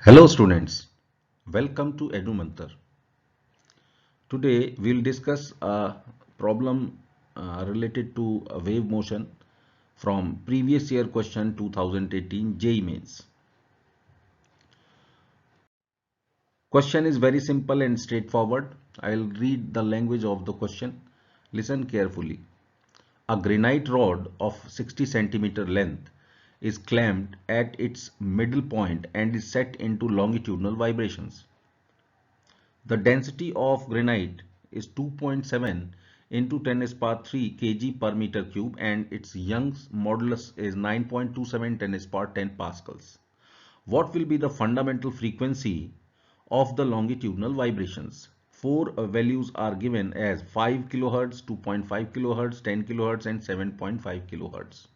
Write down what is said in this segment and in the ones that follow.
Hello students, welcome to EduMantar. Today we'll discuss a problem related to wave motion from previous year question 2018 JEE Mains. Question is very simple and straightforward. I'll read the language of the question. Listen carefully. A granite rod of 60 centimeter length is clamped at its middle point and is set into longitudinal vibrations. The density of granite is 2.7 into 10 to the power 3 kg per meter cube and its Young's modulus is 9.27 10 to the power 10 pascals. What will be the fundamental frequency of the longitudinal vibrations? Four values are given as 5 kilohertz, 2.5 kilohertz, 10 kilohertz and 7.5 kilohertz.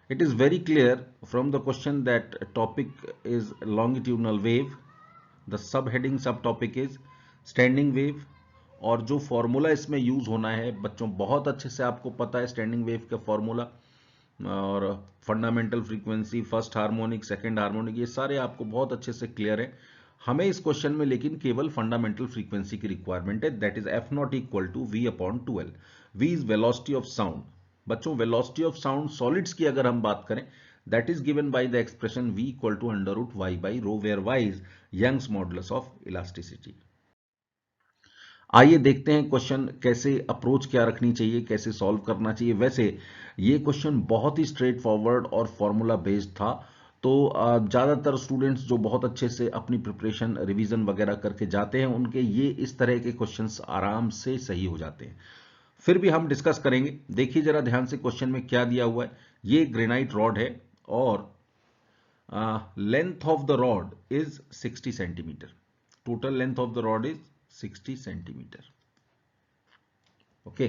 It is very clear from the question that topic is longitudinal wave. The subheading सब topic is standing wave और जो formula इसमें use होना है बच्चों बहुत अच्छे से आपको पता है स्टैंडिंग वेव का फॉर्मूला और fundamental frequency, first harmonic, second harmonic, ये सारे आपको बहुत अच्छे से क्लियर है. हमें इस क्वेश्चन में लेकिन केवल फंडामेंटल फ्रीक्वेंसी की रिक्वायरमेंट है, that is f not equal to v upon 12. V is velocity of sound. बच्चों वेलोसिटी ऑफ साउंड सॉलिड्स की अगर हम बात करें that is given by the expression v equal to under root y by rho, where y is Young's modulus of elasticity. आइए देखते हैं question कैसे अप्रोच क्या रखनी चाहिए, कैसे सॉल्व करना चाहिए. वैसे ये क्वेश्चन बहुत ही स्ट्रेट फॉरवर्ड और फॉर्मूला बेस्ड था, तो ज़्यादातर स्टूडेंट्स जो बहुत अच्छे से अपनी प्रिपरेशन रिवीजन वगैरह करके जाते हैं उनके ये इस तरह के क्वेश्चंस आराम से सही हो जाते हैं. फिर भी हम डिस्कस करेंगे. देखिए जरा ध्यान से क्वेश्चन में क्या दिया हुआ है. ये ग्रेनाइट रॉड है और length of the rod is 60 centimetre. Total length of the rod is 60 centimetre. Okay,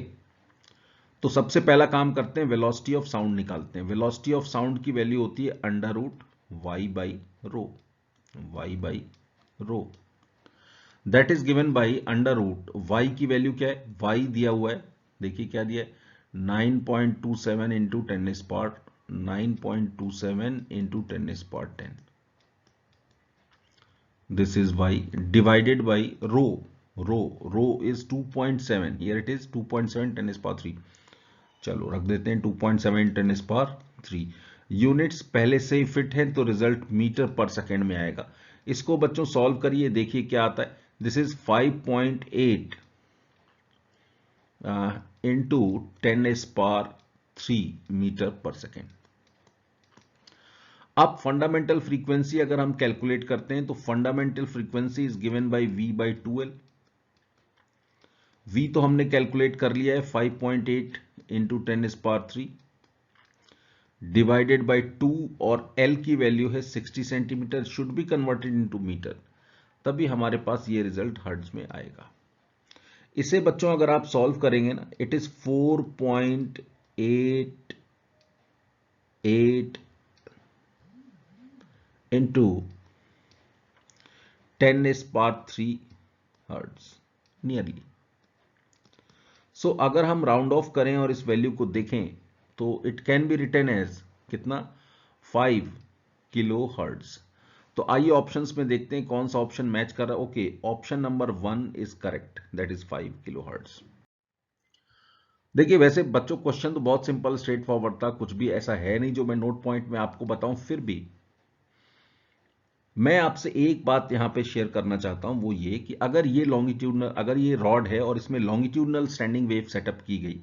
तो सबसे पहला काम करते हैं, वेलोसिटी ऑफ साउंड निकालते हैं. वेलोसिटी ऑफ साउंड की वैल्यू होती है under root Y by rho. Y by rho that is given by under root Y की वैल्यू क्या है, वाई दिया हुआ है, देखिए क्या दिया है, 9.27 into 10 is power 9.27 into 10 is power 10. This is y divided by rho. Rho is 2.7. Here it is 2.7 10 is power 3. चलो रख देते हैं 2.7 10 is power 3. यूनिट्स पहले से ही फिट है तो रिजल्ट मीटर पर सेकेंड में आएगा. इसको बच्चों सॉल्व करिए, देखिए क्या आता है. This is 5.8 into 10 is power 3 metre per second. अब फंडामेंटल फ्रीक्वेंसी अगर हम कैलकुलेट करते हैं तो fundamental frequency is given by v by 2l. v तो हमने कैलकुलेट कर लिया है 5.8 into 10 is power 3 divided by 2 और l की वैल्यू है 60 centimetre, should be converted into metre, तभी हमारे पास ये रिजल्ट हर्ट्ज में आएगा. इसे बच्चों अगर आप सॉल्व करेंगे ना, it is 4.88 into 10 is power 3 hertz nearly. So अगर हम राउंड ऑफ करें और इस वैल्यू को देखें तो it can be written as कितना, 5 किलो हर्ट्ज. तो आइए ऑप्शंस में देखते हैं कौन सा ऑप्शन मैच कर रहा है. Okay, option number 1 is correct, that is 5 kilo hertz. देखिए वैसे बच्चों क्वेश्चन तो बहुत सिंपल स्ट्रेट फॉरवर्ड था, कुछ भी ऐसा है नहीं जो मैं नोट पॉइंट में आपको बताऊं. फिर भी मैं आपसे एक बात यहां पे शेयर करना चाहता हूं, वो ये कि अगर ये लॉन्गिट्यूडनल, अगर ये रॉड है और इसमें लॉन्गिट्यूडनल स्टैंडिंग वेव सेटअप की गई,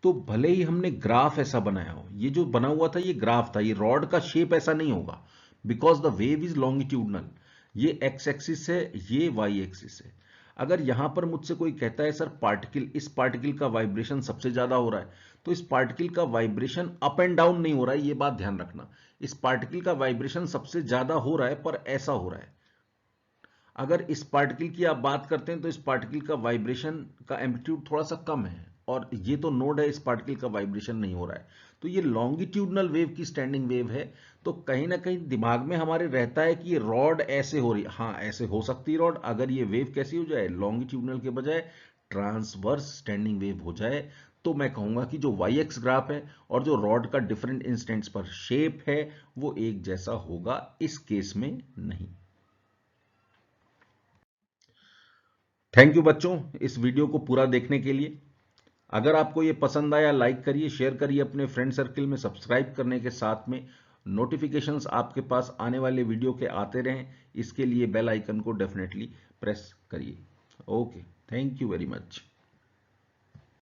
तो भले ही हमने ग्राफ ऐसा बनाया हो, ये जो बना हुआ था ये ग्राफ था, ये रॉड का शेप ऐसा नहीं होगा, because the wave is longitudinal. ये एक्स एक्सिस है, ये वाई एक्सिस है. अगर यहां पर मुझसे कोई कहता है सर पार्टिकल, इस पार्टिकल का वाइब्रेशन सबसे ज्यादा हो रहा है, तो इस पार्टिकल का वाइब्रेशन अप एंड डाउन नहीं हो रहा है, ये बात ध्यान रखना. इस पार्टिकल का वाइब्रेशन सबसे ज्यादा हो रहा है पर ऐसा हो रहा है. अगर इस पार्टिकल की आप बात करते हैं तो इस पार्टिकल का वाइब्रेशन का एम्पलीट्यूड थोड़ा सा कम है और ये तो नोड है, इस पार्टिकल का वाइब्रेशन नहीं हो रहा है, तो ये लॉन्गिट्यूडनल वेव की स्टैंडिंग वेव है. तो कहीं ना कहीं दिमाग में हमारे रहता है कि ये रॉड ऐसे हो रही है. हाँ ऐसे हो सकती है रॉड, अगर ये वेव कैसी हो जाए, लॉन्गिट्यूडनल के बजाय ट्रांसवर्स स्टैंडिंग वेव हो जाए, तो मैं कहूंगा कि जो वाई एक्स ग्राफ है और जो रॉड का डिफरेंट इंस्टेंट्स पर शेप है वो एक जैसा होगा, इस केस में नहीं। थैंक यू बच्चों इस वीडियो को पूरा देखने के लिए। अगर आपको ये पसंद आया लाइक करिए, शेयर करिए अपने फ्रेंड सर्कल में, सब्सक्राइब करने के साथ में नोटिफिकेशंस आपके पास आने वाले वीडियो के आते रहें, इसके लिए बेल आइकन को डेफिनेटली प्रेस करिए। Okay, thank you very much.